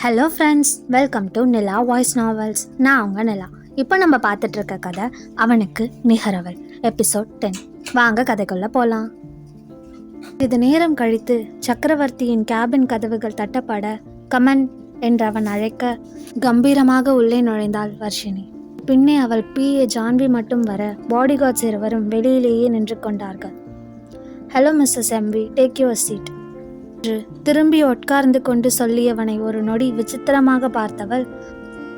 Hello friends, welcome to Nila voice novels. நான் அவங்க நிலா. இப்போ நம்ம பார்த்துட்டு இருக்க கதை அவனுக்கு நிகரவள், எபிசோட் 10. வாங்க கதைக்குள்ள போகலாம். இது நேரம் கழித்து சக்கரவர்த்தியின் கேபின் கதவுகள் தட்டப்பட கமன் என்று அவன் அழைக்க கம்பீரமாக உள்ளே நுழைந்தாள் வர்ஷினி. பின்னே அவள் பிஏ ஜான்வி மட்டும் வர பாடிகார்ட்ஸ் இருவரும் வெளியிலேயே நின்று கொண்டார்கள். Hello Mrs M V, take your seat என்று திரும்பி உட்கார்ந்து கொண்டு சொல்லியவனை ஒரு நொடி விசித்திரமாக பார்த்தவள்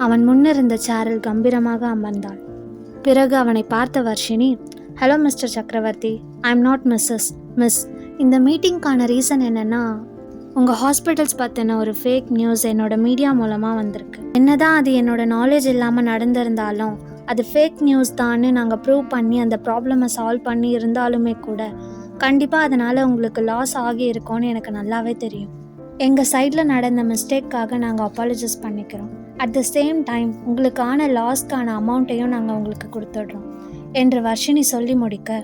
அவன் முன்னிருந்த சேரில் கம்பீரமாக அமர்ந்தாள். பிறகு அவனை பார்த்த வர்ஷினி, ஹலோ மிஸ்டர் சக்கரவர்த்தி, ஐ எம் நாட் மிஸ். இந்த மீட்டிங்கான ரீசன் என்னன்னா, உங்கள் ஹாஸ்பிட்டல்ஸ் பற்றின ஒரு ஃபேக் நியூஸ் என்னோட மீடியா மூலமாக வந்திருக்கு. என்னதான் அது என்னோட நாலேஜ் இல்லாமல் நடந்திருந்தாலும் அது ஃபேக் நியூஸ் தான்னு நாங்கள் ப்ரூவ் பண்ணி அந்த ப்ராப்ளமை சால்வ் பண்ணி இருந்தாலுமே கூட கண்டிப்பாக அதனால் உங்களுக்கு லாஸ் ஆகி இருக்கோன்னு எனக்கு நல்லாவே தெரியும். எங்கள் சைடில் நடந்த மிஸ்டேக்காக நாங்கள் அப்பாலஜைஸ் பண்ணிக்கிறோம். அட் த சேம் டைம் உங்களுக்கான லாஸ்க்கான அமௌண்ட்டையும் நாங்கள் உங்களுக்கு கொடுத்துட்றோம் என்று வர்ஷினி சொல்லி முடிக்க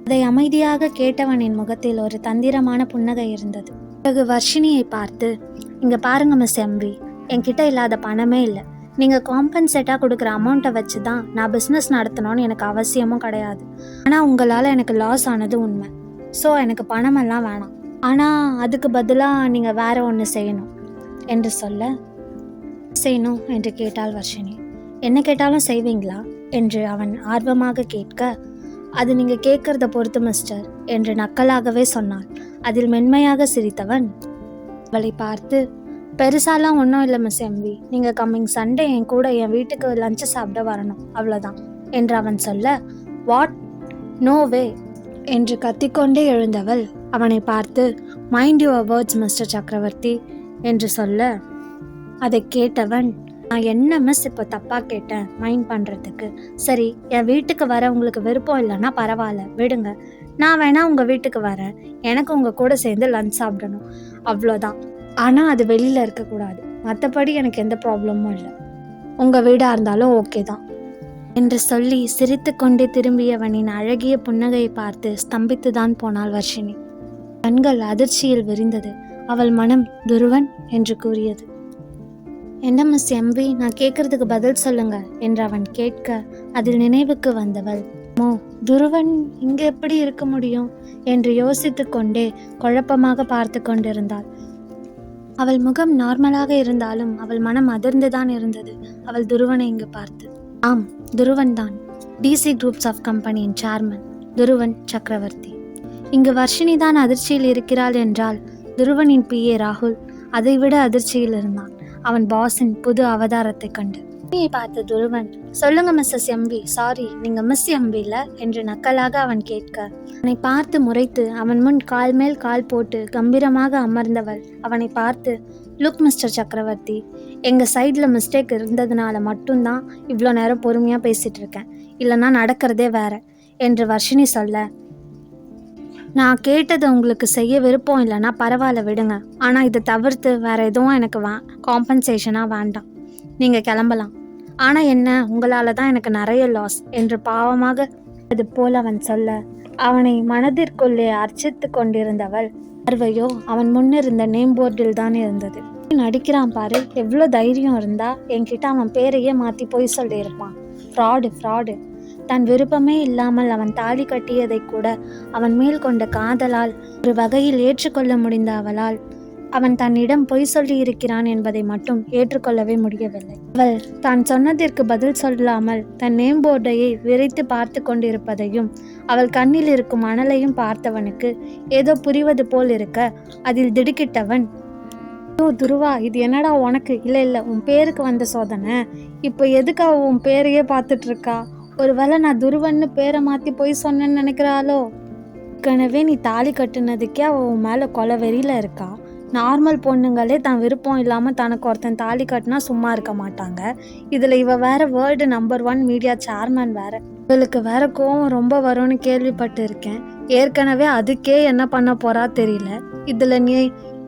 அதை அமைதியாக கேட்டவனின் முகத்தில் ஒரு தந்திரமான புன்னகை இருந்தது. பிறகு வர்ஷினியை பார்த்து, இங்கே பாருங்க மிஸ் எம்வி, என்கிட்ட இல்லாத பணமே இல்லை. நீங்கள் காம்பன்சேட்டாக கொடுக்குற அமௌண்ட்டை வச்சு தான் நான் பிஸ்னஸ் நடத்தணும்னு எனக்கு அவசியமும் கிடையாது. ஆனால் உங்களால் எனக்கு லாஸ் ஆனது உண்மை. ஸோ எனக்கு பணமெல்லாம் வேணாம். ஆனால் அதுக்கு பதிலாக நீங்கள் வேற ஒன்று செய்யணும் என்று சொல்ல, செய்யணும் என்று கேட்டாள் வர்ஷினி. என்ன கேட்டாலும் செய்வீங்களா என்று அவன் ஆர்வமாக கேட்க, அது நீங்கள் கேட்குறத பொறுத்து மிஸ்டர் என்று நக்கலாகவே சொன்னாள். அதில் மென்மையாக சிரித்தவன் அவளை பார்த்து, பெருசாலாம் ஒன்றும் இல்லை மிஸ் எம்வி, நீங்கள் கம்மிங் சண்டே என் கூட என் வீட்டுக்கு லஞ்சு சாப்பிட வரணும், அவ்வளோதான் என்று அவன் சொல்ல, வாட், நோ வே என்று கத்திக்கொண்டே எழுந்தவள் அவனை பார்த்து, மைண்ட் யுவர் வேர்ட்ஸ் மிஸ்டர் சக்கரவர்த்தி என்று சொல்ல, அதை கேட்டவன், நான் என்ன மிஸ் இப்போ தப்பாக கேட்டேன் மைண்ட் பண்ணுறதுக்கு? சரி, என் வீட்டுக்கு வர உங்களுக்கு விருப்பம் இல்லைன்னா பரவாயில்ல, விடுங்க. நான் வேணா உங்கள் வீட்டுக்கு வரேன், எனக்கு உங்கள் கூட சேர்ந்து லஞ்ச் சாப்பிடணும், அவ்வளோதான். ஆனால் அது வெளியில் இருக்கக்கூடாது. மற்றபடி எனக்கு எந்த ப்ராப்ளமும் இல்லை. உங்கள் வீடாக இருந்தாலும் ஓகே தான் என்று சொல்லி சிரித்து கொண்டே திரும்பியவனின் அழகிய புன்னகையை பார்த்து ஸ்தம்பித்து தான் போனாள் வர்ஷினி. கண்கள் அதிர்ச்சியில் விரிந்தது. அவள் மனம் துருவன் என்று கூறியது. என்ன மிஸ் எம்வி, நான் கேட்கறதுக்கு பதில் சொல்லுங்க என்று அவன் கேட்க அதில் நினைவுக்கு வந்தவள், துருவன் இங்கே எப்படி இருக்க முடியும் என்று யோசித்து கொண்டே குழப்பமாக பார்த்து கொண்டிருந்தாள். அவள் முகம் நார்மலாக இருந்தாலும் அவள் மனம் அதிர்ந்துதான் இருந்தது. அவள் துருவனை இங்கு பார்த்து, ஆம், துருவன் தான், டிசி குரூப்ஸ் ஆஃப் கம்பெனியின் சேர்மன் துருவன் சக்கரவர்த்தி. இங்கு வர்ஷினி தான் அதிர்ச்சியில் இருக்கிறாள் என்றால் துருவனின் பிஏ ராகுல் அதைவிட அதிர்ச்சியில் இருந்தான் அவன் பாஸின் புது அவதாரத்தை கண்டு. பார்த்த துருவன், சொல்லுங்க மிஸ்ஸஸ் எம்வி, சாரி நீங்க மிஸ் எம்வி இல்ல என்று நக்கலாக அவன் கேட்க அவனை பார்த்து முறைத்து அவன் முன் கால் மேல் கால் போட்டு கம்பீரமாக அமர்ந்தவள் அவனை பார்த்து, லுக் மிஸ்டர் சக்கரவர்த்தி, எங்கள் சைடில் மிஸ்டேக் இருந்ததுனால மட்டும்தான் இவ்வளோ நேரம் பொறுமையாக பேசிகிட்டு இருக்கேன், இல்லைன்னா நடக்கிறதே வேற என்று வர்ஷினி சொல்ல, நான் கேட்டதை உங்களுக்கு செய்ய விருப்பம் இல்லைன்னா பரவாயில்ல, விடுங்க. ஆனால் இதை தவிர்த்து வேற எதுவும் எனக்கு காம்பன்சேஷனாக வேண்டாம், நீங்கள் கிளம்பலாம். ஆனால் என்ன, உங்களால் தான் எனக்கு நிறைய லாஸ் என்று பாவமாக அது போல் அவன் சொல்ல அவனை மனதிற்குள்ளே அர்ச்சித்து கொண்டிருந்தவள் பார்வையோ அவன் முன்னிருந்த நேம் போர்டில் தான் இருந்தது. நடிக்கிறான் பாரு, எவ்வளோ தைரியம் இருந்தா என்கிட்ட அவன் பேரையே மாற்றி போய் சொல்லியிருப்பான். ஃப்ராடு. தன் விருப்பமே இல்லாமல் அவன் தாலி கட்டியதை கூட அவன் மேல் கொண்ட காதலால் ஒரு வகையில் ஏற்றுக்கொள்ள முடிந்த அவளால் அவன் தன்னிடம் பொய் சொல்லி இருக்கிறான் என்பதை மட்டும் ஏற்றுக்கொள்ளவே முடியவில்லை. அவள் தான் சொன்னதற்கு பதில் சொல்லாமல் தன் நேம் போர்டையை விரைத்து பார்த்து கொண்டிருப்பதையும் அவள் கண்ணில் இருக்கும் அனலையும் பார்த்தவனுக்கு ஏதோ புரிவது போல் இருக்க அதில் திடுக்கிட்டவன், ஓ துருவா, இது என்னடா உனக்கு? இல்லை உன் பேருக்கு வந்த சோதனை, இப்போ எதுக்கு அவள் உன் பேரையே பார்த்துட்டு இருக்கா? ஒருவேளை நான் துருவன்னு பேரை மாற்றி போய் சொன்னேன்னு நினைக்கிறாளோ? ஏற்கனவே நீ தாலி கட்டுனதுக்கே அவள் உன் மேலே கொலவெறியில் இருக்கா. நார்மல் பொண்ணுங்களே தான் விருப்பம் இல்லாமல் தனக்கு ஒருத்தன் தாலி கட்டினா சும்மா இருக்க மாட்டாங்க. இதில் இவ வேற வேர்ல்டு நம்பர் 1 மீடியா சேர்மன் வேற. இவளுக்கு வேற கோவம் ரொம்ப வரும்னு கேள்விப்பட்டு இருக்கேன். ஏற்கனவே அதுக்கே என்ன பண்ண போறா தெரியல. இதில் நீ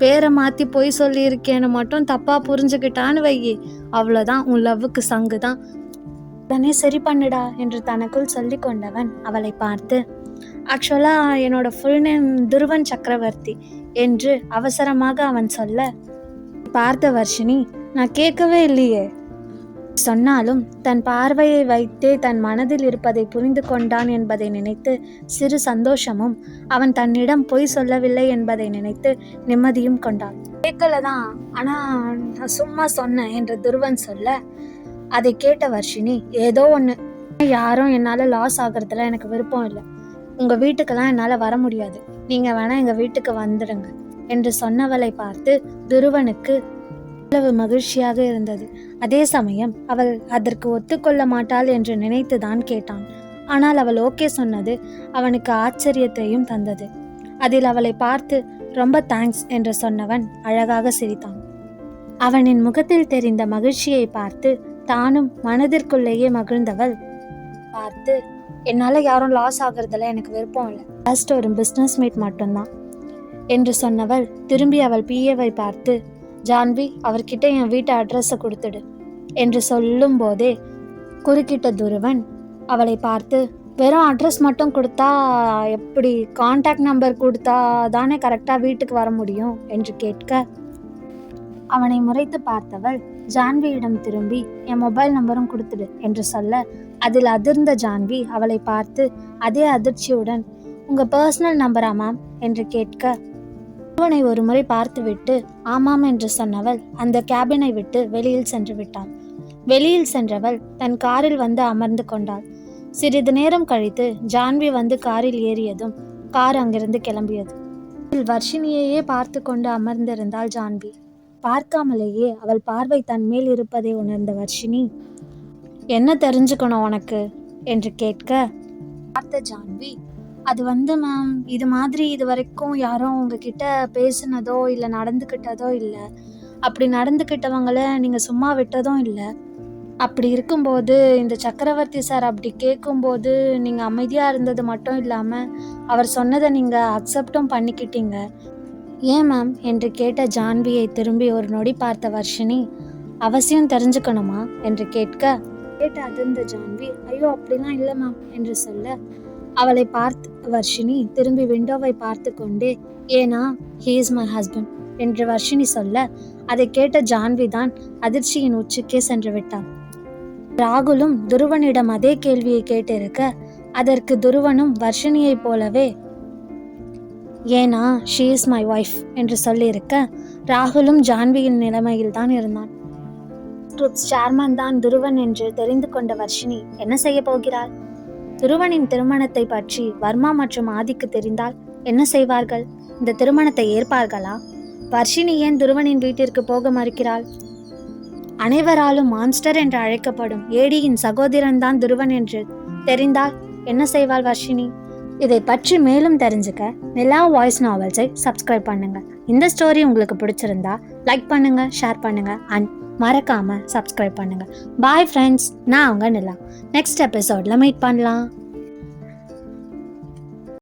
பேரை மாற்றி பொய் சொல்லியிருக்கேன்னு மட்டும் தப்பாக புரிஞ்சுக்கிட்டான்னு வையி, அவ்வளோதான், உன் லவ்வுக்கு சங்கு தான். உடனே சரி பண்ணுடா என்று தனக்குள் சொல்லி கொண்டவன் அவளை பார்த்து, ஆக்சுவலாக என்னோட ஃபுல் நேம் துருவன் சக்கரவர்த்தி என்று அவசரமாக அவன் சொல்ல பார்த்த வர்ஷினி, நான் கேட்கவே இல்லையே. சொன்னாலும் தன் பார்வையை வைத்தே தன் மனதில் இருப்பதை புரிந்து கொண்டான் என்பதை நினைத்து சிறு சந்தோஷமும், அவன் தன்னிடம் பொய் சொல்லவில்லை என்பதை நினைத்து நிம்மதியும் கொண்டாள். கேட்கலதான், ஆனா நான் சும்மா சொன்னேன் என்று துருவன் சொல்ல, அதை கேட்ட வர்ஷினி, ஏதோ ஒன்று, யாரும் என்னால் லாஸ் ஆகிறதுல எனக்கு விருப்பம் இல்லை. உங்கள் வீட்டுக்கெல்லாம் என்னால் வர முடியாது. நீங்கள் வேணால் எங்கள் வீட்டுக்கு வந்துடுங்க என்று சொன்னவளை பார்த்து துருவனுக்கு அவ்வளவு மகிழ்ச்சியாக இருந்தது. அதே சமயம் அவள் அதற்கு ஒத்துக்கொள்ள மாட்டாள் என்று நினைத்துதான் கேட்டான். ஆனால் அவள் ஓகே சொன்னது அவனுக்கு ஆச்சரியத்தையும் தந்தது. அதில் அவளை பார்த்து ரொம்ப தேங்க்ஸ் என்று சொன்னவன் அழகாக சிரித்தான். அவனின் முகத்தில் தெரிந்த மகிழ்ச்சியை பார்த்து தானும் மனதிற்குள்ளேயே மகிழ்ந்தவள் பார்த்து, என்னால் யாரும் லாஸ் ஆகுறதுல எனக்கு விருப்பம் இல்லை, ஜஸ்ட் ஒரு பிஸ்னஸ் மீட் மட்டும்தான் என்று சொன்னவள் திரும்பி அவள் பிஏவை பார்த்து, ஜான்வி, அவர்கிட்ட என் வீட்டு அட்ரஸை கொடுத்துடு என்று சொல்லும் போதே குறுக்கிட்ட துருவன் அவளை பார்த்து, வெறும் அட்ரஸ் மட்டும் கொடுத்தா எப்படி, கான்டாக்ட் நம்பர் கொடுத்தா தானே கரெக்டாக வீட்டுக்கு வர முடியும் என்று கேட்க, அவனை முறைத்து பார்த்தவள் ஜான்வியிடம் திரும்பி என் மொபைல் நம்பரும் கொடுத்துடு என்று சொல்ல, அதில் அதிர்ந்த ஜான்வி அவளை பார்த்து அதே அதிர்ச்சியுடன், உங்கள் பர்சனல் நம்பரா மேம் என்று கேட்க, துருவனை ஒரு முறை பார்த்துவிட்டு ஆமாம் என்று சொன்னவள் அந்த கேபினை விட்டு வெளியில் சென்று விட்டாள். வெளியில் சென்றவள் தன் காரில் வந்து அமர்ந்து கொண்டாள். சிறிது நேரம் கழித்து ஜான்வி வந்து காரில் ஏறியதும் கார் அங்கிருந்து கிளம்பியது. வர்ஷினியையே பார்த்து கொண்டு அமர்ந்திருந்தாள் ஜான்வி. பார்க்காமலேயே அவள் பார்வை தன் மேல் இருப்பதை உணர்ந்த வர்ஷினி, என்ன தெரிஞ்சுக்கணும் உனக்கு என்று கேட்க, பார்த்த ஜான்வி, அது மேம், இது மாதிரி இது வரைக்கும் யாரும் உங்ககிட்ட பேசுனதோ இல்லை நடந்துக்கிட்டதோ இல்லை. அப்படி நடந்துக்கிட்டவங்கள நீங்கள் சும்மா விட்டதும் இல்லை. அப்படி இருக்கும்போது இந்த சக்கரவர்த்தி சார் அப்படி கேட்கும்போது நீங்கள் அமைதியாக இருந்தது மட்டும் இல்லாமல் அவர் சொன்னதை நீங்கள் அக்செப்டும் பண்ணிக்கிட்டீங்க. ஏன் மேம் என்று கேட்ட ஜான்வியை திரும்பி ஒரு நொடி பார்த்த வர்ஷினி, அவசியம் தெரிஞ்சுக்கணுமா என்று கேட்க அதிர்ந்த ஜான்வி, ஐயோ அப்படிலாம் இல்லை மேம் என்று சொல்ல, அவளை பார்த்து வர்ஷினி திரும்பி விண்டோவை பார்த்து கொண்டே, ஏனா ஹீ இஸ் மை ஹஸ்பண்ட் என்று வர்ஷினி சொல்ல, அதை கேட்ட ஜான்வி தான் அதிர்ச்சியின் உச்சிக்கே சென்று விட்டாள். ராகுலும் துருவனிடம் அதே கேள்வியை கேட்டிருக்க, அதற்கு துருவனும் வர்ஷினியை போலவே ஏனா ஷீ இஸ் மை ஒய்ஃப் என்று சொல்லியிருக்க, ராகுலும் ஜான்வியின் நிலைமையில் தான் இருந்தான். சேர்மன் தான் துருவன் என்று தெரிந்து கொண்ட வர்ஷினி என்ன செய்ய போகிறாள்? துருவனின் திருமணத்தை பற்றி வர்மா மற்றும் ஆதிக்கு தெரிந்தால் என்ன செய்வார்கள்? இந்த திருமணத்தை ஏற்பார்களா? வர்ஷினி ஏன் துருவனின் வீட்டிற்கு போக மறுக்கிறாள்? அனைவராலும் மான்ஸ்டர் என்று அழைக்கப்படும் ஏடியின் சகோதரன் தான் துருவன் என்று தெரிந்தால் என்ன செய்வாள் வர்ஷினி? இதை பற்றி மேலும் தெரிஞ்சுக்க நிலா வாய்ஸ் நாவல்ஸை சப்ஸ்கிரைப் பண்ணுங்க. இந்த ஸ்டோரி உங்களுக்கு பிடிச்சிருந்தா லைக் பண்ணுங்க, ஷேர் பண்ணுங்க அண்ட் மறக்காம சப்ஸ்கிரைப் பண்ணுங்க. பாய் ஃப்ரெண்ட்ஸ், நான் உங்க நிலா. நெக்ஸ்ட் எபிசோட்ல மீட் பண்ணலாம்.